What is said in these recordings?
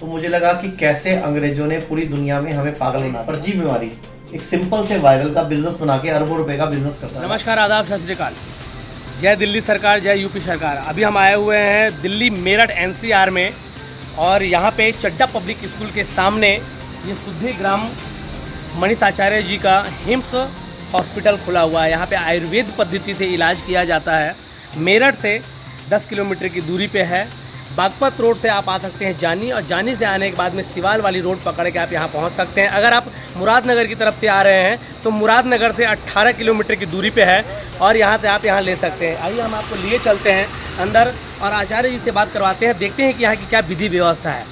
तो मुझे लगा कि कैसे अंग्रेजों ने पूरी दुनिया में हमें पागल बना, फर्जी बीमारी एक सिंपल से वायरल का बिजनेस बना के अरबों रुपए का बिजनेस करता है। नमस्कार, आदाब, सत श्री अकाल। जय दिल्ली सरकार, जय यूपी सरकार। अभी हम आए हुए हैं दिल्ली मेरठ एनसीआर में और यहाँ पे चड्डा पब्लिक स्कूल के सामने ये शुद्धि ग्राम मनीष आचार्य जी का हिम्स हॉस्पिटल खुला हुआ है। यहाँ पे आयुर्वेद पद्धति से इलाज किया जाता है। मेरठ से 10 किलोमीटर की दूरी पे है। बागपत रोड से आप आ सकते हैं जानी, और जानी से आने के बाद में सिवाल वाली रोड पकड़ के आप यहाँ पहुँच सकते हैं। अगर आप मुरादनगर की तरफ से आ रहे हैं तो मुरादनगर से 18 किलोमीटर की दूरी पे है और यहाँ से आप यहाँ ले सकते हैं। आइए हम आपको लिए चलते हैं अंदर और आचार्य जी से बात करवाते हैं, देखते हैं कि यहाँ की क्या विधि व्यवस्था है।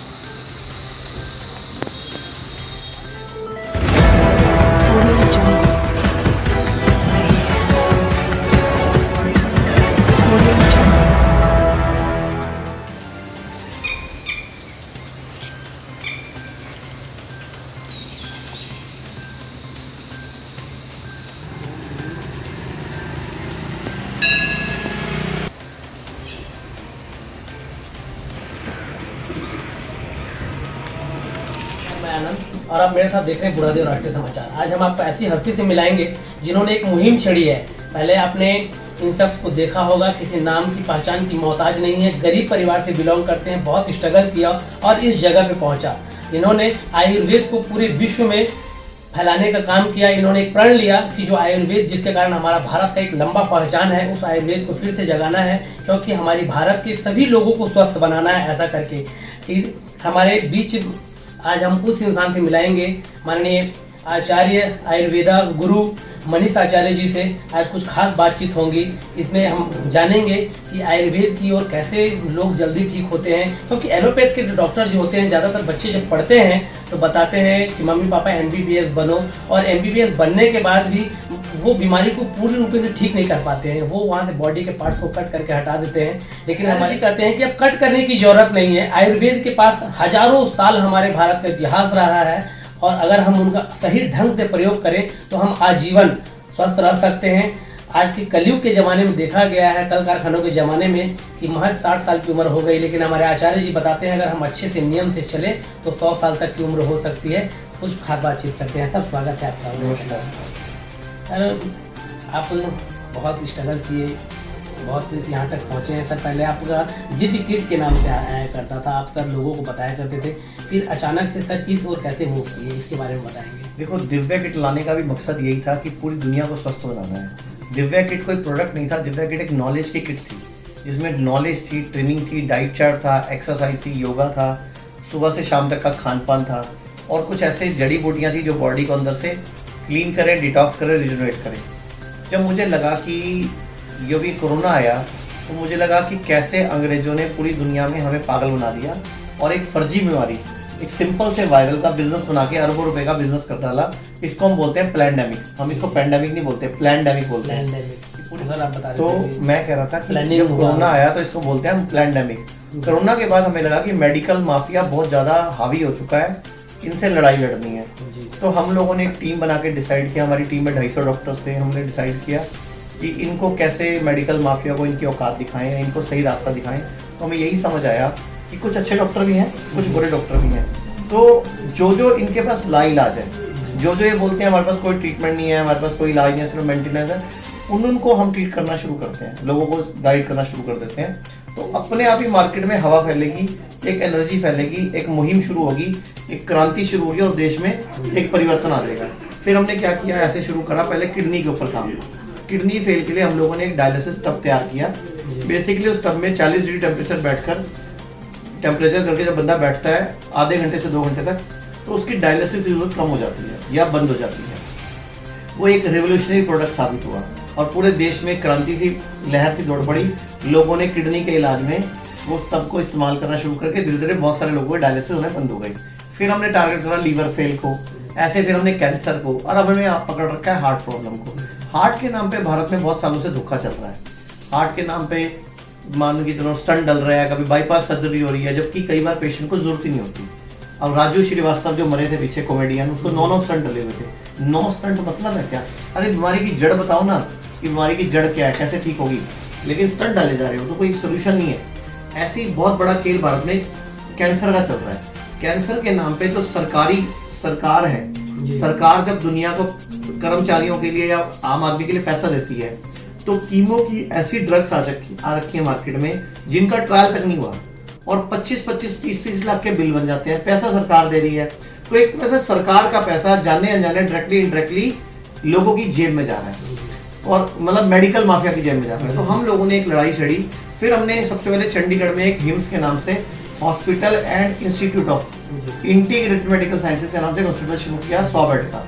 मैं आनंद और आप मेरे साथ देख रहे हैं बुढ़ादेव राष्ट्रीय समाचार। आज हम आपको ऐसी हस्ती से मिलाएंगे जिन्होंने एक मुहिम छेड़ी है। पहले आपने इन शख्स को देखा होगा, किसी नाम की पहचान की मोहताज नहीं है, गरीब परिवार से बिलोंग करते हैं, बहुत स्ट्रगल किया और इस जगह पे पहुंचा। इन्होंने आयुर्वेद को पूरे विश्व में फैलाने का काम किया। इन्होंने एक प्रण लिया कि जो आयुर्वेद जिसके कारण हमारा भारत का एक लंबा पहचान है, उस आयुर्वेद को फिर से जगाना है, क्योंकि हमारी भारत के सभी लोगों को स्वस्थ बनाना है। ऐसा करके हमारे बीच आज हम उस इंसान से मिलाएंगे, माननीय आचार्य आयुर्वेदा गुरु मनीष आचार्य जी से आज कुछ खास बातचीत होंगी। इसमें हम जानेंगे कि आयुर्वेद की और कैसे लोग जल्दी ठीक होते हैं, क्योंकि एलोपैथ के जो डॉक्टर जो होते हैं, ज़्यादातर बच्चे जब पढ़ते हैं तो बताते हैं कि मम्मी पापा MBBS बनो, और MBBS बनने के बाद भी वो बीमारी को पूरी रूप से ठीक नहीं कर पाते हैं। वो वहाँ से बॉडी के पार्ट्स को कट करके हटा देते हैं। लेकिन हमारे कहते हैं कि अब कट करने की ज़रूरत नहीं है। आयुर्वेद के पास हजारों साल हमारे भारत का इतिहास रहा है, और अगर हम उनका सही ढंग से प्रयोग करें तो हम आजीवन स्वस्थ रह सकते हैं। आज के कलयुग के ज़माने में देखा गया है, कल कारखानों के ज़माने में, कि महज 60 साल की उम्र हो गई, लेकिन हमारे आचार्य जी बताते हैं अगर हम अच्छे से नियम से चले तो 100 साल तक की उम्र हो सकती है। कुछ खास बातचीत करते हैं। सर, स्वागत है आपका। नमस्कार सर, आप बहुत स्ट्रगल किए, बहुत यहाँ तक पहुँचे हैं। सर, पहले आपका दिव्य किट के नाम से आया करता था, आप सर लोगों को बताया करते थे, फिर अचानक से सर इस ओर कैसे मूव किए, इसके बारे में बताएंगे। देखो, दिव्या किट लाने का भी मकसद यही था कि पूरी दुनिया को स्वस्थ बनाना है। दिव्या किट कोई प्रोडक्ट नहीं था, दिव्या किट एक नॉलेज की किट थी, जिसमें नॉलेज थी, ट्रेनिंग थी, डाइट चार्ट था, एक्सरसाइज थी, योगा था, सुबह से शाम तक का खान पान था, और कुछ ऐसे जड़ी बूटियाँ थी जो बॉडी को अंदर से क्लीन करें, डिटॉक्स करें, रिजुनेट करें। जब मुझे लगा कि ये भी कोरोना आया तो मुझे लगा कि कैसे अंग्रेजों ने पूरी दुनिया में हमें पागल बना दिया और एक फर्जी बीमारी एक सिंपल से वायरल का बिजनेस बना के अरबों रुपए का बिजनेस कर डाला। इसको हम बोलते हैं प्लैंडेमिक। हम इसको पैंडेमिक नहीं बोलते, प्लैंडेमिक बोलते हैं। सर, आप बता तो मैं कह रहा था कि जब कोरोना आया तो इसको बोलते हैं हम प्लैंडेमिक। कोरोना के बाद हमें लगा कि मेडिकल माफिया बहुत ज्यादा हावी हो चुका है, इनसे लड़ाई लड़नी है। तो हम लोगों ने एक टीम बना के डिसाइड किया, हमारी टीम में 250 डॉक्टर्स थे। हमने डिसाइड किया कि इनको कैसे मेडिकल माफिया को इनकी औकात दिखाएं, इनको सही रास्ता दिखाएं। तो हमें यही समझ आया कि कुछ अच्छे डॉक्टर भी हैं, कुछ बुरे डॉक्टर भी हैं। तो जो इनके पास लाइलाज है, जो ये बोलते हैं हमारे पास कोई ट्रीटमेंट नहीं है, हमारे पास कोई इलाज नहीं है, सिर्फ मेंटेनेंस है, उनको हम ट्रीट करना शुरू करते हैं, लोगों को गाइड करना शुरू कर देते हैं। तो अपने आप ही मार्केट में हवा फैलेगी, एक एनर्जी फैलेगी, एक मुहिम शुरू होगी, एक क्रांति शुरू होगी और देश में एक परिवर्तन आ जाएगा। फिर हमने क्या किया, ऐसे शुरू करा, पहले किडनी के ऊपर काम। किडनी फेल के लिए हम लोगों ने एक डायलिसिस टब तैयार किया। बेसिकली उस टब में 40 डिग्री टेम्परेचर करके जब बंदा बैठता है आधे घंटे से 2 घंटे तक, तो उसकी डायलिसिस की जरूरत कम हो जाती है या बंद हो जाती है। वो एक रेवोल्यूशनरी प्रोडक्ट साबित हुआ और पूरे देश में क्रांति सी लहर सी दौड़ पड़ी। लोगों ने किडनी के इलाज में वो टब को इस्तेमाल करना शुरू करके धीरे धीरे बहुत सारे लोगों की डायलिसिस होने बंद हो गई। फिर हमने टारगेट करा लीवर फेल को, ऐसे फिर हमने कैंसर को, और अब हमने पकड़ रखा है हार्ट प्रॉब्लम को। हार्ट के नाम पे भारत में बहुत सालों से धोखा चल रहा है। हार्ट के नाम पे मान के चलो स्टंट डल रहा है, कभी बाईपास सर्जरी हो रही है, जबकि कई बार पेशेंट को जरूरत ही नहीं होती। अब राजू श्रीवास्तव जो मरे थे पीछे कॉमेडियन, उसको 9 स्टंट डले हुए थे। 9 स्टंट मतलब है क्या? अरे बीमारी की जड़ बताओ ना, कि बीमारी की जड़ क्या है, कैसे ठीक होगी, लेकिन स्टंट डाले जा रहे हो तो कोई सोल्यूशन नहीं है। ऐसी बहुत बड़ा खेल भारत में कैंसर का चल रहा है। कैंसर के नाम पे जो सरकार है, सरकार जब दुनिया को कर्मचारियों के लिए या आम आदमी के लिए पैसा देती है, तो कीमो की ऐसी ड्रग्स आ रखी है मार्केट में जिनका ट्रायल तक नहीं हुआ और 25-30 लाख के बिल बन जाते हैं। पैसा सरकार दे रही है, तो एक तरह से सरकार का पैसा जाने अनजाने डायरेक्टली इनडायरेक्टली लोगों की जेब में जा रहा है और मतलब मेडिकल माफिया की जेब में जा रहा है। तो हम लोगों ने एक लड़ाई छड़ी, फिर हमने सबसे पहले चंडीगढ़ में एक हिम्स के नाम से hospital and institute of integrated medical sciences के नाम से हॉस्पिटल शुरू किया 100 बेड का।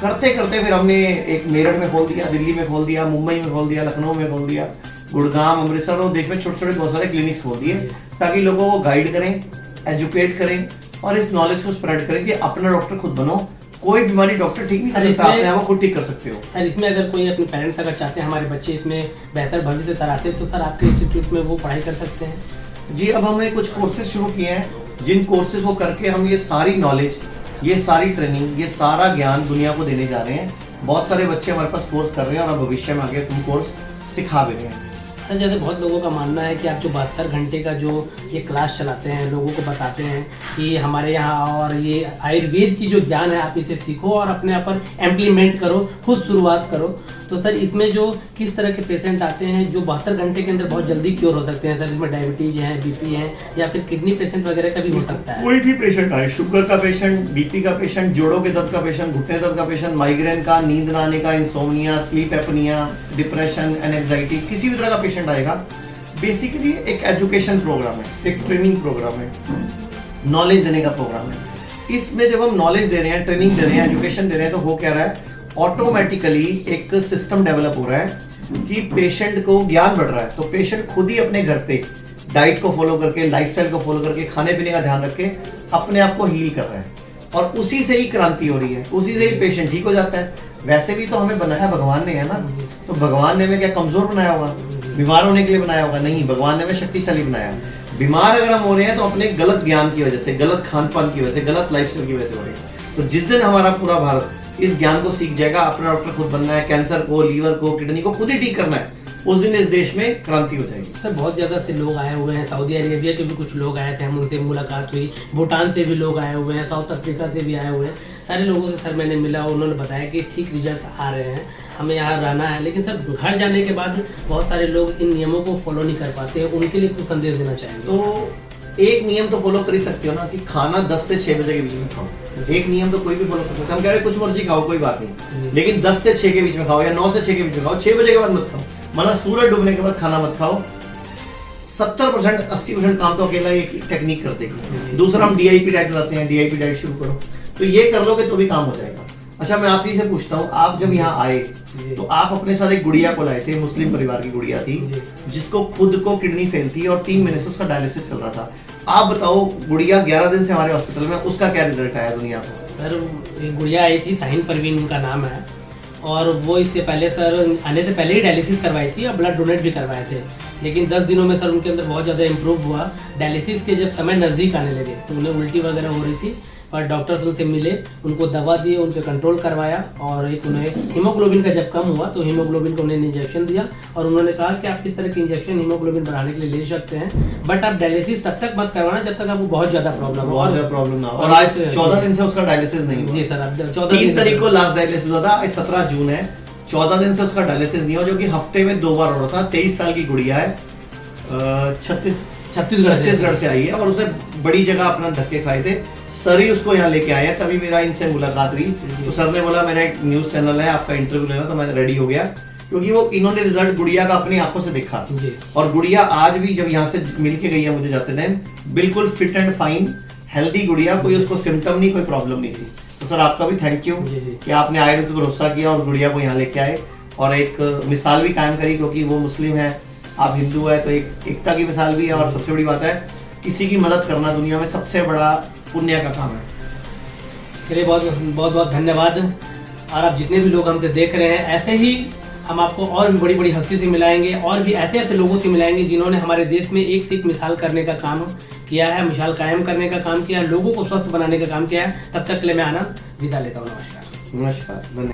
करते करते फिर हमने एक मेरठ में खोल दिया, दिल्ली में खोल दिया, मुंबई में खोल दिया, लखनऊ में खोल दिया, गुड़गांव, अमृतसर और देश में छोटे छोटे बहुत सारे क्लिनिक्स खोल दिए ताकि लोगों को गाइड करें, एजुकेट करें और इस नॉलेज को स्प्रेड करें कि अपना डॉक्टर खुद बनो। कोई बीमारी डॉक्टर ठीक नहीं कर सकता, अपने आप को खुद ठीक कर सकते हो। सर इसमें अगर कोई अपने पेरेंट्स अगर चाहते हैं हमारे बच्चे इसमें बेहतर भविष्य तराते हैं तो सर आपके इंस्टीट्यूट में वो पढ़ाई कर सकते हैं? जी, अब हमने कुछ कोर्सेज शुरू किए हैं जिन कोर्सेज को करके हम ये सारी नॉलेज, ये सारी ट्रेनिंग, ये सारा ज्ञान दुनिया को देने जा रहे हैं। बहुत सारे बच्चे हमारे पास कोर्स कर रहे हैं और अब भविष्य में आगे तुम कोर्स सिखा भी रहे हैं। सर जैसे बहुत लोगों का मानना है कि आप जो 72 घंटे का जो ये क्लास चलाते हैं, लोगों को बताते हैं कि हमारे यहाँ और ये आयुर्वेद की जो ज्ञान है आप इसे सीखो और अपने आप पर इम्प्लीमेंट करो, खुद शुरुआत करो। तो सर इसमें जो किस तरह के पेशेंट आते हैं जो 72 घंटे के अंदर बहुत जल्दी क्योर हो सकते हैं? सर इसमें डायबिटीज है, बीपी है या फिर किडनी पेशेंट वगैरह का भी हो सकता है? कोई भी पेशेंट आए, शुगर का पेशेंट, बीपी का पेशेंट, जोड़ों के दर्द का पेशेंट, घुटने दर्द का पेशेंट, माइग्रेन का, नींद न आने का, insomnia, sleep apnoea, depression, anxiety, किसी भी तरह का पेशेंट आएगा। बेसिकली एक एजुकेशन प्रोग्राम है, एक ट्रेनिंग प्रोग्राम है, नॉलेज देने का प्रोग्राम है। इसमें जब हम नॉलेज दे रहे हैं, ट्रेनिंग दे रहे हैं, एजुकेशन दे रहे हैं, तो हो क्या रहा है, ऑटोमेटिकली एक सिस्टम डेवलप हो रहा है कि पेशेंट को ज्ञान बढ़ रहा है। तो पेशेंट खुद ही अपने घर पे डाइट को फॉलो करके, लाइफस्टाइल को फॉलो करके, खाने पीने का ध्यान रख के अपने आप को हील कर रहा है और उसी से ही क्रांति हो रही है, उसी से ही पेशेंट ठीक हो जाता है। वैसे भी तो हमें बनाया भगवान ने है ना, तो भगवान ने हमें क्या कमजोर बनाया होगा, बीमार होने के लिए बनाया होगा? नहीं, भगवान ने हमें शक्तिशाली बनाया। बीमार अगर हम हो रहे हैं तो अपने गलत ज्ञान की वजह से, गलत खान पान की वजह से, गलत लाइफस्टाइल की वजह से हो रहे हैं। तो जिस दिन हमारा पूरा भारत इस ज्ञान को सीख जाएगा, अपना डॉक्टर खुद बनना है, कैंसर को, लीवर को, किडनी को खुद ही ठीक करना है, उस दिन इस देश में क्रांति हो जाएगी। सर बहुत जगह से लोग आए हुए हैं, सऊदी अरेबिया के भी कुछ लोग आए थे, हम उनसे मुलाकात हुई, भूटान से भी लोग आए हुए हैं, साउथ अफ्रीका से भी आए हुए हैं। सारे लोगों से सर मैंने मिला, उन्होंने बताया कि ठीक रिजल्ट्स आ रहे हैं, हमें यहाँ रहना है। लेकिन सर घर जाने के बाद बहुत सारे लोग इन नियमों को फॉलो नहीं कर पाते हैं, उनके लिए कुछ संदेश देना चाहेंगे? तो एक नियम तो फॉलो कर ही सकते हो ना कि खाना 10 से 6 बजे के बीच में खाओ। एक नियम तो कोई भी फॉलो कर सकता है। हम कह रहे हैं कुछ मर्जी खाओ, कोई बात नहीं, लेकिन 10 से 6 के बीच में खाओ या 9 से 6 के बीच में खाओ। 6 बजे के बाद मत खाओ, मतलब सूरज डूबने के बाद खाना मत खाओ। 70% 80% काम तो अकेला एक टेक्निक कर देगी। दूसरा हम DIP डाइट लाते हैं, DIP डाइट शुरू करो, तो ये कर लोगे तो भी काम हो जाएगा। अच्छा, मैं आप ही से पूछता हूँ, आप जब यहाँ आए तो आप अपने साथ एक गुड़िया को लाए थे, मुस्लिम परिवार की गुड़िया थी जिसको खुद को किडनी फेल थी और 3 महीने से उसका डायलिसिस चल रहा था। आप बताओ, गुड़िया 11 दिन से हमारे हॉस्पिटल में, उसका क्या रिजल्ट आया दुनिया को? सर एक गुड़िया आई थी, शाहीन परवीन उनका नाम है, और वो इससे पहले सर आने से पहले ही डायलिसिस करवाई थी और ब्लड डोनेट भी करवाए थे। लेकिन 10 दिनों में सर उनके अंदर बहुत ज़्यादा इम्प्रूव हुआ। डायलिसिस के जब समय नज़दीक आने लगे तो उन्हें उल्टी वगैरह हो रही थी, पर डॉक्टर्स उनसे मिले, उनको दवा दिए, उन पर कंट्रोल करवाया और एक उन्हें हीमोग्लोबिन का जब कम हुआ तो हीमोग्लोबिन को उन्हें इंजेक्शन दिया और उन्होंने कहा कि आप इस तरह के इंजेक्शन हीमोग्लोबिन बढ़ाने के लिए ले सकते हैं, बट आप डायलिसिस तब तक मत करवाना जब तक आपको बहुत ज़्यादा प्रॉब्लम ना हो। और आज 14 दिन से उसका डायलिसिस नहीं हुआ। जी सर, अब 14 3 तारीख को लास्ट डायलिसिस हुआ था, आज 17 जून है, 14 दिन से उसका डायलिसिस नहीं हुआ, जो कि हफ्ते में 2 बार हो रहा था। 23 साल की गुड़िया है, छत्तीसगढ़ से आई है और उसने बड़ी जगह अपना धक्के खाए थे। सर ही उसको यहाँ लेके आए हैं, तभी मेरा इनसे मुलाकात हुई। तो सर ने बोला मेरा एक न्यूज चैनल है, आपका इंटरव्यू लेना, तो मैं रेडी हो गया क्योंकि वो इन्होंने रिजल्ट गुड़िया का अपनी आंखों से देखा और गुड़िया आज भी जब यहाँ से मिल के गई है मुझे जाते टाइम, बिल्कुल फिट एंड फाइन हेल्दी गुड़िया, कोई उसको सिम्टम नहीं, कोई प्रॉब्लम नहीं थी। तो सर आपका भी थैंक यू कि आपने आयुर्वेद पर भरोसा किया और गुड़िया को यहाँ लेके आए और एक मिसाल भी कायम करी, क्योंकि वो मुस्लिम है, आप हिंदू है, तो एक एकता की मिसाल भी है। और सबसे बड़ी बात है, किसी की मदद करना दुनिया में सबसे बड़ा पुण्य का काम है। चलिए बहुत बहुत धन्यवाद। और आप जितने भी लोग हमसे देख रहे हैं, ऐसे ही हम आपको और भी बड़ी बड़ी हस्ती से मिलाएंगे और भी ऐसे ऐसे लोगों से मिलाएंगे जिन्होंने हमारे देश में एक से एक मिसाल करने का काम किया है, मिसाल कायम करने का काम किया है, लोगों को स्वस्थ बनाने का काम किया है। तब तक के लिए मैं आनंद विदा लेता हूँ। नमस्कार। धन्यवाद।